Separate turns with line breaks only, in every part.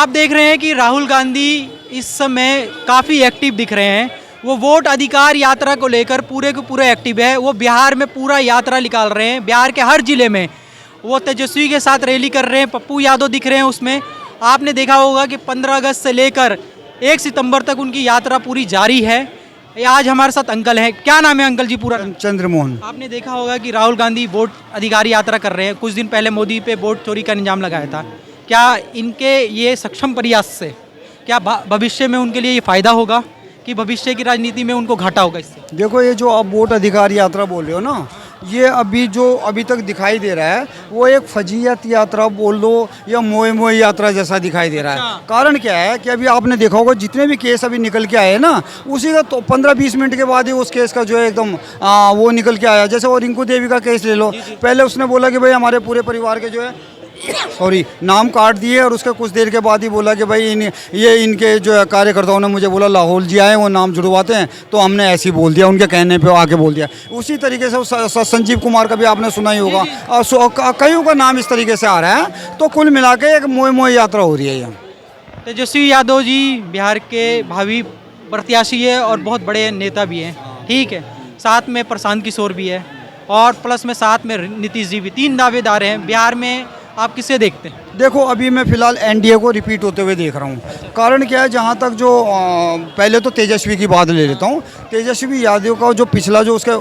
आप देख रहे हैं कि राहुल गांधी इस समय काफ़ी एक्टिव दिख रहे हैं। वो वोट अधिकार यात्रा को लेकर पूरे के पूरे एक्टिव है। वो बिहार में पूरा यात्रा निकाल रहे हैं। बिहार के हर जिले में वो तेजस्वी के साथ रैली कर रहे हैं। पप्पू यादव दिख रहे हैं उसमें। आपने देखा होगा कि 15 अगस्त से लेकर 1 सितंबर तक उनकी यात्रा पूरी जारी है। आज हमारे साथ अंकल हैं। क्या नाम है अंकल जी पूरा?
चंद्रमोहन।
आपने देखा होगा कि राहुल गांधी वोट अधिकार यात्रा कर रहे हैं। कुछ दिन पहले मोदी पे वोट चोरी का इल्जाम लगाया था। क्या इनके ये सक्षम प्रयास से क्या भविष्य में उनके लिए ये फायदा होगा कि भविष्य की राजनीति में उनको घाटा होगा इससे?
देखो, ये जो आप वोट अधिकार यात्रा बोल रहे हो ना, ये अभी तक दिखाई दे रहा है वो एक फजीयत यात्रा बोल लो या मोए मोए यात्रा जैसा दिखाई दे रहा है। कारण क्या है कि अभी आपने देखा होगा जितने भी केस अभी निकल के आए ना, उसी का तो 15-20 मिनट के बाद ही उस केस का जो है एकदम वो निकल के आया। जैसे वो रिंकू देवी का केस ले लो। पहले उसने बोला कि भाई हमारे पूरे परिवार के जो है सॉरी नाम काट दिए, और उसके कुछ देर के बाद ही बोला कि भाई इनके जो है कार्यकर्ताओं ने मुझे बोला लाहौल जी आए वो नाम जुड़वाते हैं, तो हमने ऐसे ही बोल दिया, उनके कहने पे आके बोल दिया। उसी तरीके से संजीव कुमार का भी आपने सुना ही होगा, और कईयों का नाम इस तरीके से आ रहा है। तो कुल मिला के एक मोए मोए यात्रा हो रही है यहाँ।
तेजस्वी यादव जी बिहार के भावी प्रत्याशी है और बहुत बड़े नेता भी हैं, ठीक है। साथ में प्रशांत किशोर भी है और प्लस में साथ में नीतीश जी भी। 3 दावेदार हैं बिहार में। आप किसे देखते हैं?
देखो, अभी मैं फ़िलहाल एनडीए को रिपीट होते हुए देख रहा हूँ। कारण क्या है, जहाँ तक जो पहले तो तेजस्वी की बात ले लेता हूँ। तेजस्वी यादव का जो पिछला जो उसके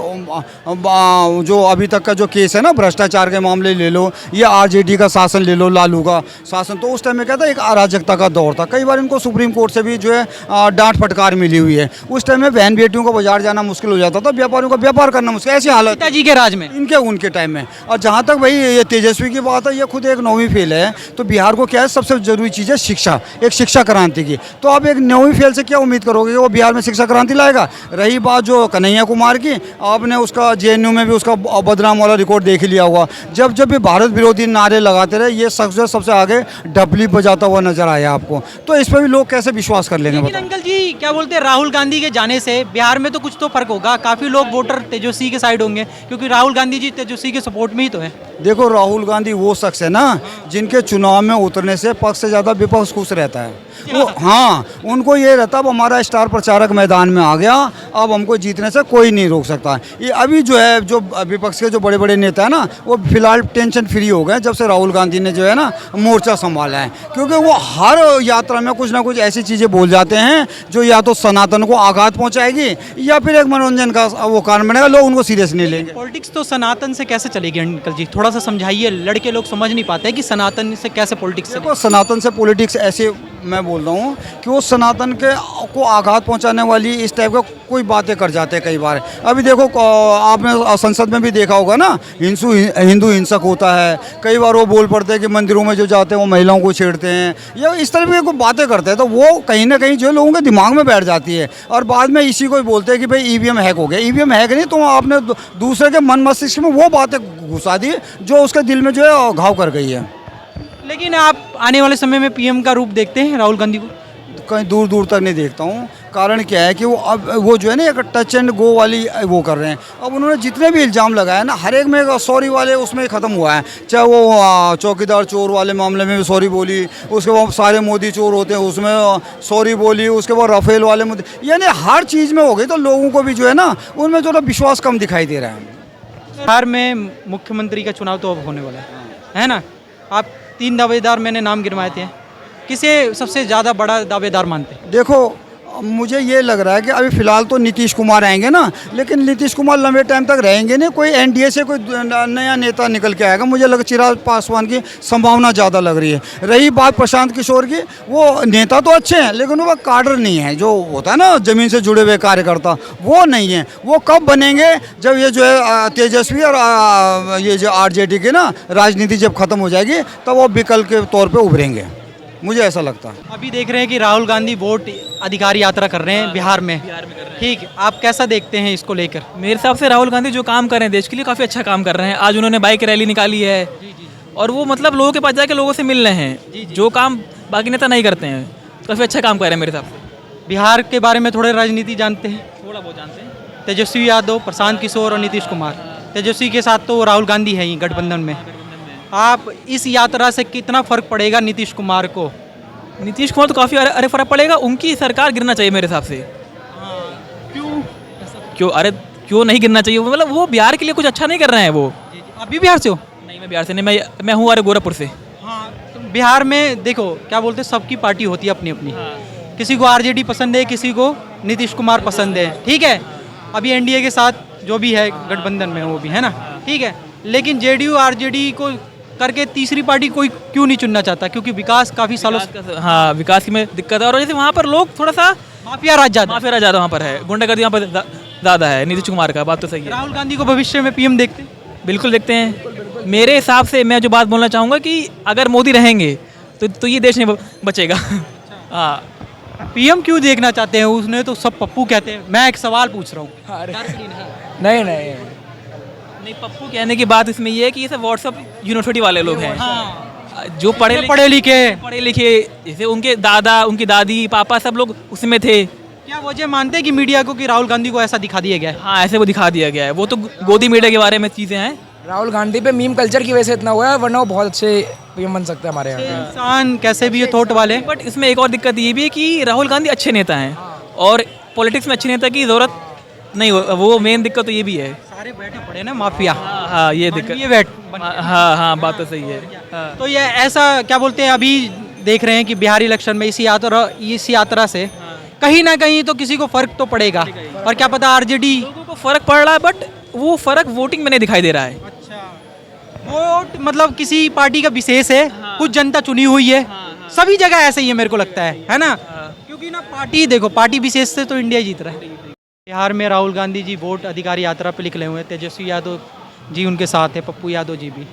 जो अभी तक का जो केस है ना, भ्रष्टाचार के मामले ले लो या आरजेडी का शासन ले लो, लालू का शासन, तो उस टाइम में क्या था, एक अराजकता का दौर था। कई बार इनको सुप्रीम कोर्ट से भी जो है डांट फटकार मिली हुई है। उस टाइम में बहन बेटियों को बाजार जाना मुश्किल हो जाता था, व्यापारियों का व्यापार करना मुश्किल, ऐसी हालत
पिताजी के राज में,
उनके टाइम में। और जहाँ तक भाई ये तेजस्वी की बात है, ये खुद एक 9वीं फेल है। तो बिहार को क्या है, सबसे जरूरी चीज़ है शिक्षा, एक शिक्षा क्रांति की। तो आप एक 9वीं फेल से क्या उम्मीद करोगे कि वो बिहार में शिक्षा क्रांति लाएगा? रही बात जो कन्हैया कुमार की, आपने उसका जेएनयू में भी उसका बदनाम वाला रिकॉर्ड देख ही लिया होगा। जब जब भी भारत विरोधी नारे लगाते रहे, ये सबसे आगे ढपली बजाता हुआ नजर आया आपको। तो इस पर भी लोग कैसे विश्वास कर लेंगे?
लेकिन अंकल जी क्या बोलते हैं, राहुल गांधी के जाने से बिहार में तो कुछ तो फर्क होगा। काफी लोग वोटर तेजस्वी के साइड होंगे क्योंकि राहुल गांधी जी तेजस्वी के सपोर्ट में ही तो है।
देखो, राहुल गांधी वो शख्स है ना जिनके चुनाव में उतरने से पक्ष से ज़्यादा विपक्ष खुश रहता है। वो उनको ये रहता अब हमारा स्टार प्रचारक मैदान में आ गया, अब हमको जीतने से कोई नहीं रोक सकता। ये अभी जो है जो विपक्ष के जो बड़े बड़े नेता है ना, वो फिलहाल टेंशन फ्री हो गए जब से राहुल गांधी ने जो है ना मोर्चा संभाला है। क्योंकि वो हर यात्रा में कुछ ना कुछ ऐसी चीज़ें बोल जाते हैं जो या तो सनातन को आघात पहुँचाएगी या फिर एक मनोरंजन का वो कारण बनेगा, लोग उनको सीरियस नहीं लेंगे।
पॉलिटिक्स तो सनातन से कैसे चलेगी अंकल जी? थोड़ा सा समझाइए, लड़के लोग समझ नहीं पाते कि सनातन से कैसे पॉलिटिक्स।
देखो, सनातन से पॉलिटिक्स ऐसे मैं बोल रहा हूँ कि वो सनातन को आघात पहुँचाने वाली इस टाइप का कोई बातें कर जाते हैं कई बार। अभी देखो, आपने संसद में भी देखा होगा ना, हिंदू हिंसक होता है। कई बार वो बोल पड़ते हैं कि मंदिरों में जो जाते हैं वो महिलाओं को छेड़ते हैं या इस तरह की कोई बातें करते हैं। तो वो कहीं ना कहीं जो लोगों के दिमाग में बैठ जाती है और बाद में इसी को ही बोलते हैं कि भाई ईवीएम हैक हो गया। ईवीएम हैक नहीं, तो आपने दूसरे के मन मस्तिष्क में वो बातें घुसा दी जो उसके दिल में जो है घाव कर गई है।
लेकिन आप आने वाले समय में पीएम का रूप देखते हैं राहुल गांधी को?
कहीं दूर दूर तक नहीं देखता हूँ। कारण क्या है कि वो जो है ना एक टच एंड गो वाली वो कर रहे हैं। अब उन्होंने जितने भी इल्ज़ाम लगाए ना, हर एक में सॉरी वाले उसमें ख़त्म हुआ है। चाहे वो चौकीदार चोर वाले मामले में भी सॉरी बोली, उसके बाद सारे मोदी चोर होते हैं उसमें सॉरी बोली, उसके बाद राफेल वाले मुद्दे, यानी हर चीज़ में हो गई। तो लोगों को भी जो है ना उनमें जो विश्वास कम दिखाई दे रहा है।
बिहार में मुख्यमंत्री का चुनाव तो अब होने वाला है ना? आप 3 दावेदार मैंने नाम गिनवाए थे, किसे सबसे ज़्यादा बड़ा दावेदार मानते हैं?
देखो, मुझे ये लग रहा है कि अभी फ़िलहाल तो नीतीश कुमार आएंगे ना, लेकिन नीतीश कुमार लंबे टाइम तक रहेंगे नहीं। कोई एनडीए से कोई नया नेता निकल के आएगा। मुझे लग चिराग पासवान की संभावना ज़्यादा लग रही है। रही बात प्रशांत किशोर की, वो नेता तो अच्छे हैं लेकिन वो काडर नहीं है, जो होता है ना ज़मीन से जुड़े हुए कार्यकर्ता, वो नहीं है। वो कब बनेंगे? जब ये जो है तेजस्वी और ये जो आरजेडी की ना राजनीति जब ख़त्म हो जाएगी, तब वो विकल्प के तौर पर उभरेंगे, मुझे ऐसा लगता है।
अभी देख रहे हैं कि राहुल गांधी वोट अधिकार यात्रा कर रहे हैं बिहार में। ठीक, आप कैसा देखते हैं इसको लेकर?
मेरे हिसाब से राहुल गांधी जो काम कर रहे हैं देश के लिए काफ़ी अच्छा काम कर रहे हैं। आज उन्होंने बाइक रैली निकाली है और वो मतलब लोगों के पास जाके लोगों से मिल रहे हैं, जो काम बाकी नेता नहीं करते हैं। काफ़ी अच्छा काम कर रहे हैं मेरे हिसाब से।
बिहार के बारे में थोड़े राजनीति जानते हैं?
थोड़ा बहुत जानते हैं।
तेजस्वी यादव, प्रशांत किशोर और नीतीश कुमार। तेजस्वी के साथ तो राहुल गांधी है ही गठबंधन में। आप इस यात्रा से कितना फर्क पड़ेगा नीतीश कुमार को?
नीतीश कुमार तो काफ़ी अरे फर्क पड़ेगा, उनकी सरकार गिरना चाहिए मेरे हिसाब से।
क्यों?
क्यों अरे क्यों नहीं गिरना चाहिए, मतलब वो बिहार के लिए कुछ अच्छा नहीं कर रहे हैं वो।
आप भी बिहार से हो?
नहीं, मैं बिहार से नहीं, मैं हूँ अरे गोरखपुर से।
हाँ, तो बिहार में देखो क्या बोलते हैं, सबकी पार्टी होती है अपनी अपनी। किसी को आरजेडी पसंद है, किसी को नीतीश कुमार पसंद है, ठीक है। अभी एनडीए के साथ जो भी है गठबंधन में वो भी है ना, ठीक है। लेकिन जेडीयू आरजेडी को करके तीसरी पार्टी कोई क्यों नहीं चुनना चाहता? क्योंकि विकास काफ़ी सालों से
हाँ, विकास की में दिक्कत है, और जैसे वहाँ पर लोग थोड़ा सा
माफिया राज ज्यादा है।
माफिया ज़्यादा वहाँ पर है, गुंडागर्दी यहाँ पर ज़्यादा है। नीतीश कुमार का बात तो सही है।
राहुल गांधी को भविष्य में पीएम देखते हैं?
बिल्कुल देखते हैं। मेरे हिसाब से मैं जो बात बोलना चाहूँगा कि अगर मोदी रहेंगे तो ये देश नहीं बचेगा। हाँ,
पीएम क्यों देखना चाहते हैं? उसने तो सब पप्पू कहते हैं। मैं एक सवाल पूछ रहा हूँ।
नहीं नहीं
नहीं, पप्पू कहने की बात इसमें ये है कि ये सब व्हाट्सअप यूनिवर्सिटी वाले लोग हैं, जो
पढ़े लिखे
जैसे उनके दादा, उनकी दादी, पापा सब लोग उसमें थे।
क्या वजह मानते हैं कि मीडिया को कि राहुल गांधी को ऐसा दिखा दिया गया है?
हाँ, ऐसे वो दिखा दिया गया है। वो तो गोदी मीडिया के बारे में चीज़ें हैं।
राहुल गांधी पे मीम कल्चर की वजह से इतना हुआ है, वरना वो बहुत अच्छे पीएम बन सकते हैं हमारे यहाँ।
इंसान कैसे भी ये थॉट वाले।
बट इसमें एक और दिक्कत ये भी है कि राहुल गांधी अच्छे नेता हैं, और पॉलिटिक्स में अच्छे नेता की ज़रूरत नहीं हो, वो मेन दिक्कत तो ये भी है।
सारे बैठे पड़े ना माफिया।
हाँ, ये दिक्कत।
ये बैठ
हाँ, बात तो सही है। हाँ।
तो ये ऐसा क्या बोलते हैं, अभी देख रहे हैं कि बिहार इलेक्शन में इस यात्रा से कहीं ना कहीं तो किसी को फर्क तो पड़ेगा। और क्या पता आरजेडी
लोगों को फर्क पड़ रहा है, बट वो फर्क वोटिंग में नहीं दिखाई दे रहा है।
वोट मतलब किसी पार्टी का विशेष है, कुछ जनता चुनी हुई है। सभी जगह ऐसे ही है मेरे को लगता है ना। क्योंकि ना पार्टी देखो, पार्टी विशेष से तो इंडिया जीत रहा है। बिहार में राहुल गांधी जी वोट अधिकार यात्रा पे निकले हुए हैं। तेजस्वी यादव जी उनके साथ है, पप्पू यादव जी भी।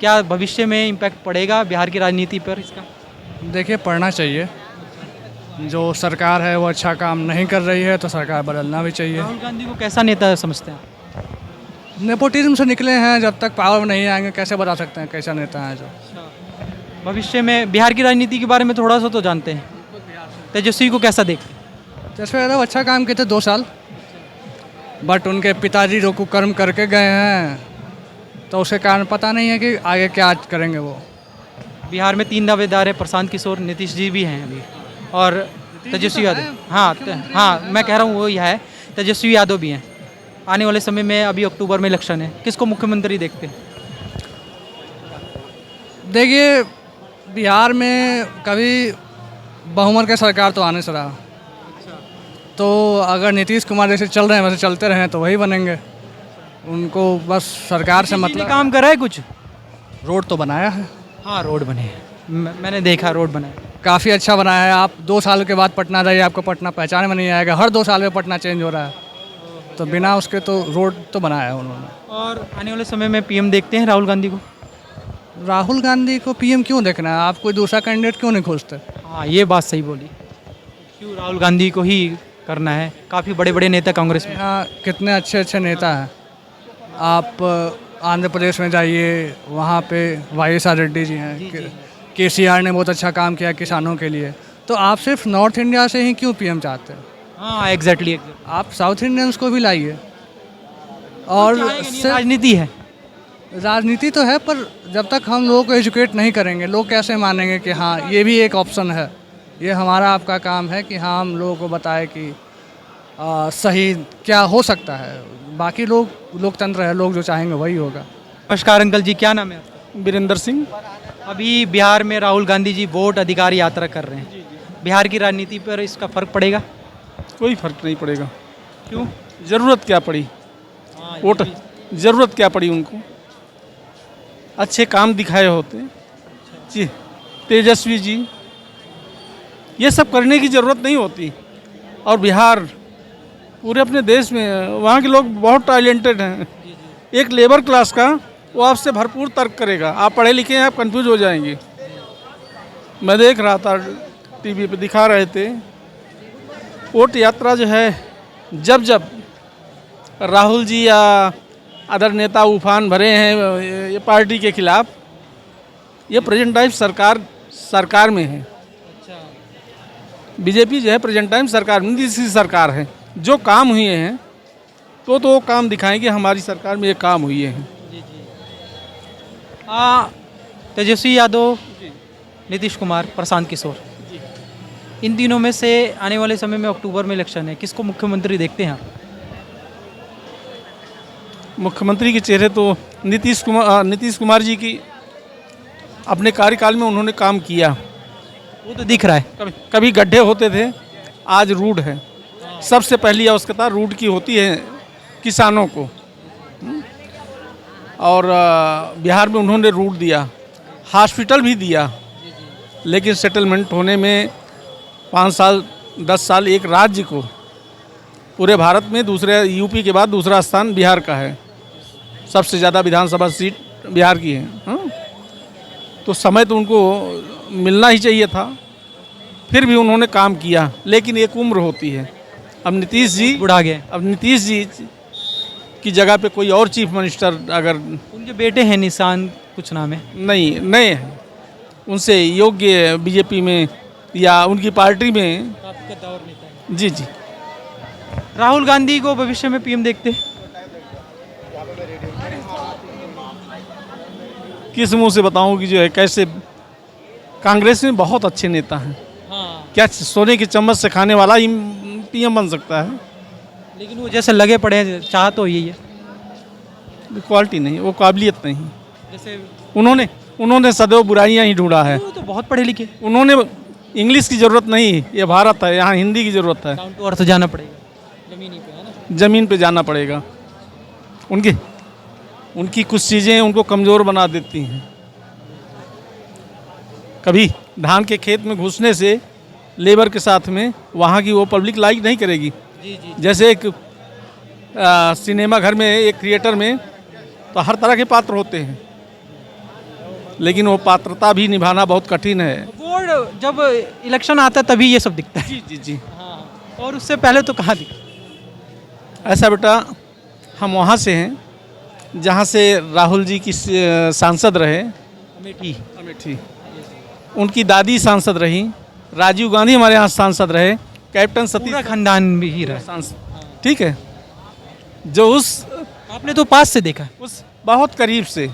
क्या भविष्य में इम्पैक्ट पड़ेगा बिहार की राजनीति पर इसका?
देखिए, पढ़ना चाहिए। जो सरकार है वो अच्छा काम नहीं कर रही है, तो सरकार बदलना भी चाहिए।
राहुल गांधी को कैसा नेता समझते हैं?
नेपोटिज्म से निकले हैं, जब तक पावर में नहीं आएंगे कैसे बता सकते हैं कैसा नेता है जो।
भविष्य में बिहार की राजनीति के बारे में थोड़ा सा तो जानते हैं। तेजस्वी को कैसा देखते हैं?
तेजस्वी यादव अच्छा काम किए थे 2 साल, बट उनके पिताजी जो कुकर्म करके गए हैं, तो उसके कारण पता नहीं है कि आगे क्या करेंगे वो।
बिहार में 3 दावेदार है, प्रशांत किशोर, नीतीश जी भी हैं अभी, और तेजस्वी यादव। हाँ, मैं कह रहा हूँ वही है, तेजस्वी यादव भी हैं। आने वाले समय में अभी अक्टूबर में इलेक्शन है, किसको मुख्यमंत्री देखते हैं?
देखिए, बिहार में कभी बहुमत की सरकार तो आने से रहा, तो अगर नीतीश कुमार जैसे चल रहे हैं वैसे चलते रहें तो वही बनेंगे। उनको बस सरकार से मतलब।
काम करा है कुछ?
रोड तो बनाया है।
हाँ, रोड बने हैं, मैंने देखा रोड बनाया।
काफ़ी अच्छा बनाया है। आप 2 साल के बाद पटना जाइए, आपको पटना पहचाने में नहीं आएगा। हर 2 साल में पटना चेंज हो रहा है, तो बिना उसके तो रोड तो बनाया है उन्होंने।
और आने वाले समय में पीएम देखते हैं राहुल गांधी को?
राहुल गांधी को पीएम क्यों देखना है? आप कोई दूसरा कैंडिडेट क्यों नहीं खोजते?
हाँ, ये बात सही बोली। क्यों राहुल गांधी को ही करना है? काफ़ी बड़े बड़े नेता कांग्रेस में।
यहाँ कितने अच्छे अच्छे नेता हैं। आप आंध्र प्रदेश में जाइए, वहाँ पे वाई.एस.आर. रेड्डी जी हैं। केसीआर ने बहुत अच्छा काम किया किसानों के लिए। तो आप सिर्फ नॉर्थ इंडिया से ही क्यों पीएम चाहते हैं?
हाँ, एग्जैक्टली।
आप साउथ इंडियंस को भी लाइए। और
राजनीति है,
राजनीति तो है, पर जब तक हम लोगों को एजुकेट नहीं करेंगे, लोग कैसे मानेंगे कि हाँ ये भी एक ऑप्शन है। ये हमारा आपका काम है कि हाँ हम लोगों को बताए कि सही क्या हो सकता है। बाकी लोकतंत्र है, लोग जो चाहेंगे वही होगा।
नमस्कार अंकल जी, क्या नाम है आपका?
वीरेंद्र सिंह।
अभी बिहार में राहुल गांधी जी वोट अधिकार यात्रा कर रहे हैं। बिहार की राजनीति पर इसका फर्क पड़ेगा?
कोई फर्क नहीं पड़ेगा।
क्यों?
ज़रूरत क्या पड़ी? वोट ज़रूरत क्या पड़ी उनको? अच्छे काम दिखाए होते जी, तेजस्वी जी, ये सब करने की ज़रूरत नहीं होती। और बिहार पूरे अपने देश में वहाँ के लोग बहुत टैलेंटेड हैं। एक लेबर क्लास का वो आपसे भरपूर तर्क करेगा। आप पढ़े लिखे हैं, आप कंफ्यूज हो जाएंगे। मैं देख रहा था, टीवी पे दिखा रहे थे, वोट यात्रा जो है, जब जब राहुल जी या अदर नेता उफान भरे हैं ये पार्टी के खिलाफ, ये प्रेजेंट टाइम सरकार में है। बीजेपी जो है प्रेजेंट टाइम सरकार में, नीतीश की सरकार है। जो काम हुए हैं तो वो काम दिखाएं कि हमारी सरकार में ये काम हुए हैं।
तेजस्वी यादव, नीतीश कुमार, प्रशांत किशोर, इन दिनों में से आने वाले समय में अक्टूबर में इलेक्शन है, किसको मुख्यमंत्री देखते हैं आप?
मुख्यमंत्री के चेहरे तो नीतीश कुमार जी की अपने कार्यकाल में उन्होंने काम किया।
वो तो दिख रहा है।
कभी कभी गड्ढे होते थे, आज रोड है। सबसे पहली आवश्यकता रोड की होती है किसानों को। और बिहार में उन्होंने रोड दिया, हॉस्पिटल भी दिया, लेकिन सेटलमेंट होने में 5 साल 10 साल एक राज्य को पूरे भारत में दूसरे यूपी के बाद दूसरा स्थान बिहार का है। सबसे ज़्यादा विधानसभा सीट बिहार की है। हाँ? तो समय तो उनको मिलना ही चाहिए था, फिर भी उन्होंने काम किया। लेकिन एक उम्र होती है। अब नीतीश जी
बुढ़ा गए।
अब नीतीश जी की जगह पे कोई और चीफ मिनिस्टर अगर
उनके बेटे हैं निशान कुछ नाम है।
नहीं नए हैं, उनसे योग्य बीजेपी में या उनकी पार्टी में। जी जी।
राहुल गांधी को भविष्य में पीएम देखते हैं?
किस मुंह से बताऊं कि जो है कैसे। कांग्रेस में बहुत अच्छे नेता हैं। क्या सोने की चम्मच से खाने वाला ही पीएम बन सकता है?
लेकिन वो जैसे लगे पड़े हैं, चाह तो यही है।
क्वालिटी नहीं, वो काबिलियत नहीं।
जैसे
उन्होंने सदैव बुराइयां ही ढूंढा है।
वो तो बहुत पढ़े लिखे।
उन्होंने इंग्लिश की ज़रूरत नहीं, ये भारत है, यहाँ हिंदी की ज़रूरत है।
डाउन टू अर्थ जाना पड़ेगा, जमीनी पे है ना।
ज़मीन पे जाना पड़ेगा। उनकी कुछ चीज़ें उनको कमज़ोर बना देती हैं। कभी धान के खेत में घुसने से लेबर के साथ में वहाँ की वो पब्लिक लाइक नहीं करेगी। जैसे एक सिनेमा घर में एक थिएटर में तो हर तरह के पात्र होते हैं, लेकिन वो पात्रता भी निभाना बहुत कठिन है।
वो जब इलेक्शन आता है तभी ये सब दिखता है।
जी जी जी।
और उससे पहले तो कहाँ दिखता?
ऐसा बेटा, हम वहाँ से हैं जहाँ से राहुल जी की सांसद रहे, अमेठी। उनकी दादी सांसद रही, राजीव गांधी हमारे यहाँ सांसद रहे, कैप्टन सतीश
पूरा खानदान भी ही रहा।
सांसद। ठीक है, जो
आपने तो पास से देखा।
उस बहुत करीब से।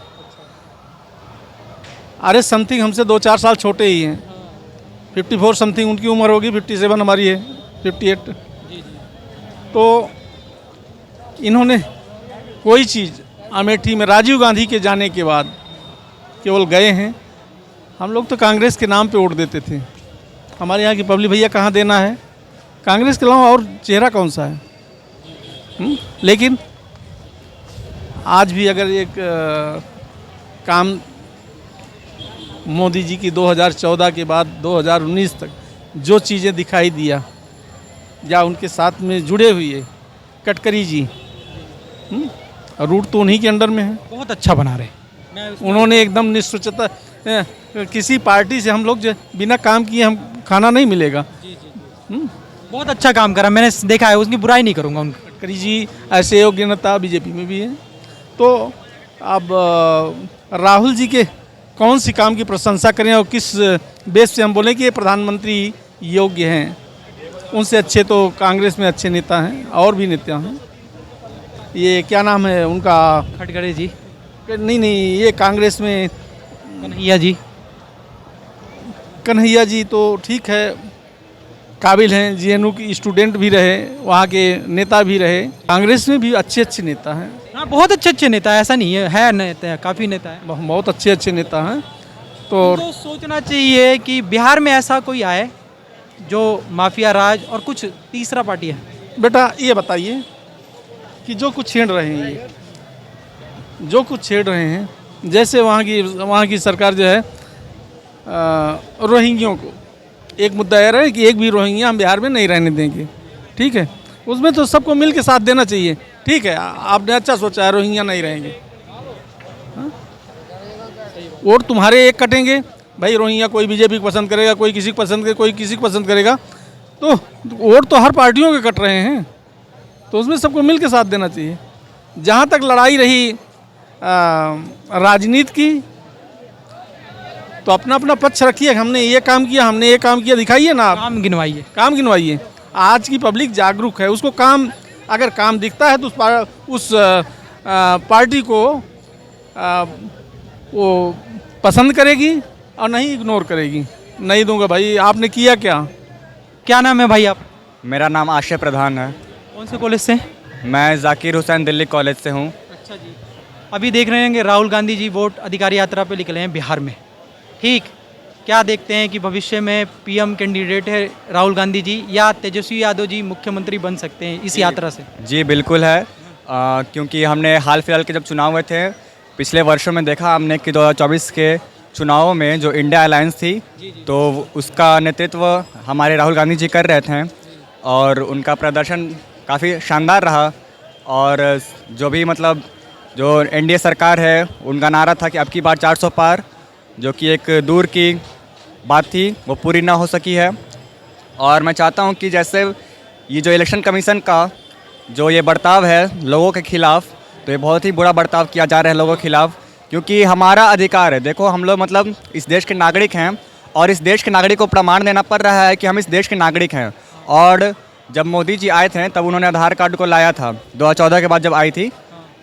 अरे समथिंग हमसे 2-4 साल छोटे ही हैं। 54 समथिंग उनकी उम्र होगी, 57 हमारी है, 58। तो इन्होंने कोई चीज़ अमेठी में राजीव गांधी के जाने के बाद केवल गए हैं। हम लोग तो कांग्रेस के नाम पे वोट देते थे। हमारे यहाँ की पब्लिक भैया कहाँ देना है, कांग्रेस के अलावा और चेहरा कौन सा है? लेकिन आज भी अगर एक काम मोदी जी की 2014 के बाद 2019 तक जो चीज़ें दिखाई दिया, या उनके साथ में जुड़े हुए गडकरी जी, रूट तो उन्हीं के अंडर में है।
बहुत अच्छा बना रहे।
उन्होंने एकदम निश्चितता, किसी पार्टी से हम लोग जो बिना काम किए हम खाना नहीं मिलेगा।
बहुत अच्छा काम करा, मैंने देखा है, उसकी बुराई नहीं करूँगा उनका।
गडकरी जी ऐसे योग्य नेता बीजेपी में भी हैं। तो अब राहुल जी के कौन सी काम की प्रशंसा करें और किस बेस से हम बोलें कि ये प्रधानमंत्री योग्य हैं? उनसे अच्छे तो कांग्रेस में अच्छे नेता हैं, और भी नेता हैं। ये क्या नाम है उनका?
खड़गड़े जी।
नहीं, ये कांग्रेस में कन्हैया जी तो ठीक है, काबिल हैं, जेएनयू की स्टूडेंट भी रहे, वहाँ के नेता भी रहे। कांग्रेस में भी अच्छे अच्छे नेता हैं।
हाँ, बहुत अच्छे नेता है, ऐसा नहीं है नेता, काफ़ी नेता है,
बहुत अच्छे नेता हैं।
तो सोचना चाहिए कि बिहार में ऐसा कोई आए जो माफिया राज और कुछ तीसरा पार्टी है।
बेटा ये बताइए कि जो कुछ छेड़ रहे हैं, ये जो कुछ छेड़ रहे हैं, जैसे वहाँ की सरकार जो है रोहिंग्यों को, एक मुद्दा यह है कि एक भी रोहिंग्या हम बिहार में नहीं रहने देंगे। ठीक है, उसमें तो सबको मिल के साथ देना चाहिए। ठीक है, आपने अच्छा सोचा है, रोहिंग्या नहीं रहेंगे। वोट तुम्हारे एक कटेंगे भाई, रोहिंग्या कोई बीजेपी को पसंद करेगा, कोई किसी को पसंद करेगा, कोई किसी को पसंद करेगा, तो वोट तो हर पार्टियों के कट रहे हैं। तो उसमें सबको मिल के साथ देना चाहिए। जहाँ तक लड़ाई रही राजनीति की, तो अपना अपना पक्ष रखिए। हमने ये काम किया, हमने ये काम किया, दिखाइए ना, आप काम गिनवाइए। आज की पब्लिक जागरूक है, उसको काम, अगर काम दिखता है तो उस पार्टी को वो पसंद करेगी और नहीं इग्नोर करेगी। नहीं दूंगा भाई, आपने किया क्या?
क्या नाम है भाई आप?
मेरा नाम आशय प्रधान है।
कौन से कॉलेज से?
मैं जाकिर हुसैन दिल्ली कॉलेज से हूँ।
अच्छा जी। अभी देख रहे हैं कि राहुल गांधी जी वोट अधिकार यात्रा पे निकले हैं बिहार में, ठीक? क्या देखते हैं कि भविष्य में पीएम कैंडिडेट है राहुल गांधी जी या तेजस्वी यादव जी मुख्यमंत्री बन सकते हैं इस यात्रा से?
जी बिल्कुल है, क्योंकि हमने हाल फिलहाल के जब चुनाव हुए थे पिछले वर्षों में देखा हमने कि 2024 के चुनावों में जो इंडिया अलायंस थी तो उसका नेतृत्व हमारे राहुल गांधी जी कर रहे थे और उनका प्रदर्शन काफ़ी शानदार रहा। और जो भी मतलब जो एनडीए सरकार है उनका नारा था कि अब की बार 400 पार, जो कि एक दूर की बात थी, वो पूरी ना हो सकी है। और मैं चाहता हूँ कि जैसे ये जो इलेक्शन कमीशन का जो ये बर्ताव है लोगों के खिलाफ़, तो ये बहुत ही बुरा बर्ताव किया जा रहा है लोगों के खिलाफ़, क्योंकि हमारा अधिकार है। देखो हम लोग मतलब इस देश के नागरिक हैं और इस देश के नागरिक को प्रमाण देना पड़ रहा है कि हम इस देश के नागरिक हैं। और जब मोदी जी आए थे तब उन्होंने आधार कार्ड को लाया था 2014 के बाद जब आई थी।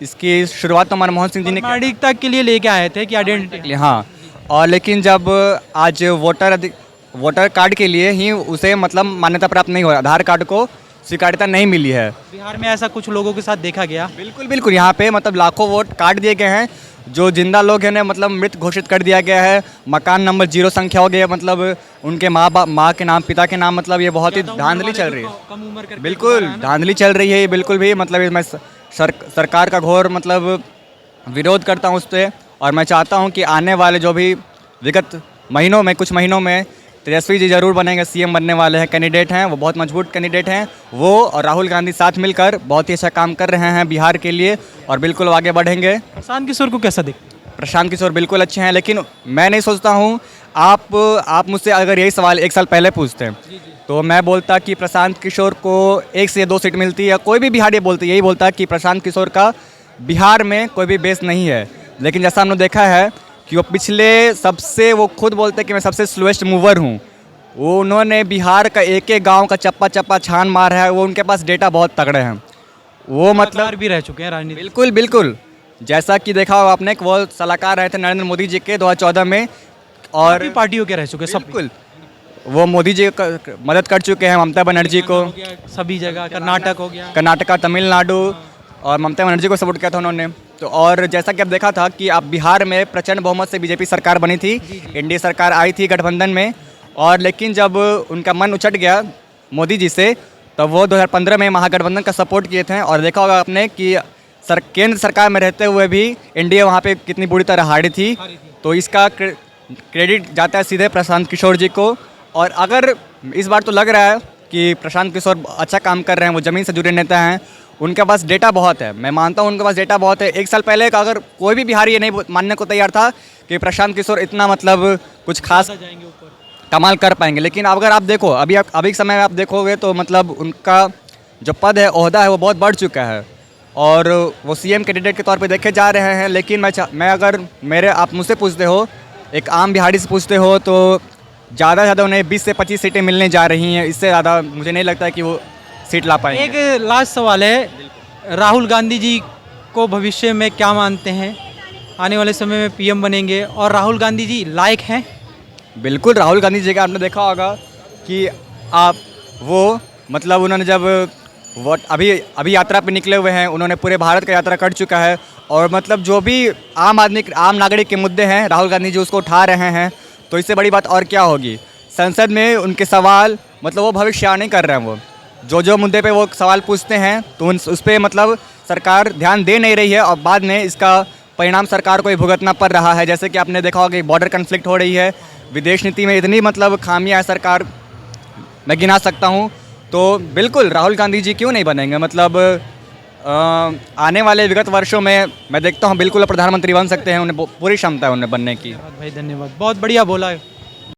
इसकी शुरुआत तो मनमोहन सिंह जी ने
नागरिकता के लिए लेके आए थे कि आइडेंटिटी के लिए?
हाँ, और लेकिन जब आज वोटर कार्ड के लिए ही उसे मतलब मान्यता प्राप्त नहीं हुआ, आधार कार्ड को स्वीकार्यता नहीं मिली है।
बिहार में ऐसा कुछ लोगों के साथ देखा गया?
बिल्कुल बिल्कुल, यहाँ पे मतलब लाखों वोट काट दिए गए हैं। जो जिंदा लोग हैं मतलब मृत घोषित कर दिया गया है। मकान नंबर 0 संख्या हो गया, मतलब उनके माँ के नाम, पिता के नाम, मतलब ये बहुत ही धांधली चल रही है।
कम उम्र करके
बिल्कुल धांधली चल रही है ये, बिल्कुल भी मतलब मैं सरकार का घोर मतलब विरोध करता हूँ उस पर। और मैं चाहता हूँ कि आने वाले जो भी विगत महीनों में, कुछ महीनों में तेजस्वी जी जरूर बनेंगे, सीएम बनने वाले हैं, कैंडिडेट हैं, वो बहुत मजबूत कैंडिडेट हैं। वो और राहुल गांधी साथ मिलकर बहुत ही अच्छा काम कर रहे हैं बिहार के लिए और बिल्कुल आगे बढ़ेंगे।
प्रशांत किशोर को कैसा देखते?
प्रशांत किशोर बिल्कुल अच्छे हैं, लेकिन मैं नहीं सोचता हूँ, आप मुझसे अगर यही सवाल 1 साल पहले पूछते तो मैं बोलता कि प्रशांत किशोर को 1 से 2 सीट मिलती है। कोई भी बिहारी यही बोलता कि प्रशांत किशोर का बिहार में कोई भी बेस नहीं है। लेकिन जैसा हमने देखा है कि वो पिछले सबसे, वो खुद बोलते हैं कि मैं सबसे स्लोएस्ट मूवर हूँ। वो उन्होंने बिहार का एक एक गांव का चप्पा चप्पा छान मारा है। वो उनके पास डेटा बहुत तगड़े हैं। वो मतलब
भी रह चुके हैं राजनीति।
बिल्कुल बिल्कुल, जैसा कि देखा होगा आपने कि वो सलाहकार रहे थे नरेंद्र मोदी जी के 2014 में, और
सभी पार्टियों के रह चुके सब।
बिल्कुल वो मोदी जी का मदद कर चुके हैं, ममता बनर्जी को
सभी जगह, कर्नाटक हो गया,
कर्नाटका, तमिलनाडु, और ममता बनर्जी को सपोर्ट किया था उन्होंने। तो और जैसा कि अब देखा था कि अब बिहार में प्रचंड बहुमत से बीजेपी सरकार बनी थी, एनडीए सरकार आई थी गठबंधन में। और लेकिन जब उनका मन उचट गया मोदी जी से, तब वो 2015 में महागठबंधन का सपोर्ट किए थे। और देखा होगा आपने कि केंद्र सरकार में रहते हुए भी एनडीए वहाँ पे कितनी बुरी तरह हारी थी। तो इसका क्रेडिट जाता है सीधे प्रशांत किशोर जी को। और अगर इस बार तो लग रहा है कि प्रशांत किशोर अच्छा काम कर रहे हैं, वो ज़मीन से जुड़े नेता हैं, उनके पास डेटा बहुत है। मैं मानता हूँ उनके पास डेटा बहुत है। 1 साल पहले का अगर कोई भी बिहारी ये नहीं मानने को तैयार था कि प्रशांत किशोर इतना मतलब कुछ खास कमाल कर पाएंगे। लेकिन अगर आप देखो अभी के समय में आप देखोगे तो मतलब उनका जो पद है, ओहदा है, वो बहुत बढ़ चुका है और वो सीएम कैंडिडेट के तौर पे देखे जा रहे हैं। लेकिन मैं अगर आप मुझसे पूछते हो, एक आम बिहारी से पूछते हो, तो ज़्यादा से ज़्यादा उन्हें 20 से 25 सीटें मिलने जा रही हैं। इससे ज़्यादा मुझे नहीं लगता कि वो सीट ला पाएंगे।
एक लास्ट सवाल है, राहुल गांधी जी को भविष्य में क्या मानते हैं? आने वाले समय में पीएम बनेंगे और राहुल गांधी जी लायक हैं?
बिल्कुल, राहुल गांधी जी का आपने देखा होगा कि वो मतलब उन्होंने जब वो अभी यात्रा पे निकले हुए हैं, उन्होंने पूरे भारत का यात्रा कर चुका है। और मतलब जो भी आम नागरिक के मुद्दे हैं, राहुल गांधी जी उसको उठा रहे हैं। तो इससे बड़ी बात और क्या होगी? संसद में उनके सवाल मतलब वो भविष्यवाणी कर रहे हैं। वो जो मुद्दे पे वो सवाल पूछते हैं तो उस पर मतलब सरकार ध्यान दे नहीं रही है और बाद में इसका परिणाम सरकार को ही भुगतना पड़ रहा है। जैसे कि आपने देखा होगा कि बॉर्डर कन्फ्लिक्ट हो रही है, विदेश नीति में इतनी मतलब खामियां है सरकार, मैं गिना सकता हूं। तो बिल्कुल राहुल गांधी जी क्यों नहीं बनेंगे? मतलब आने वाले विगत वर्षों में मैं देखता हूं बिल्कुल प्रधानमंत्री बन सकते हैं। उन्हें पूरी क्षमता है उन्हें बनने की।
भाई धन्यवाद, बहुत बढ़िया बोला है।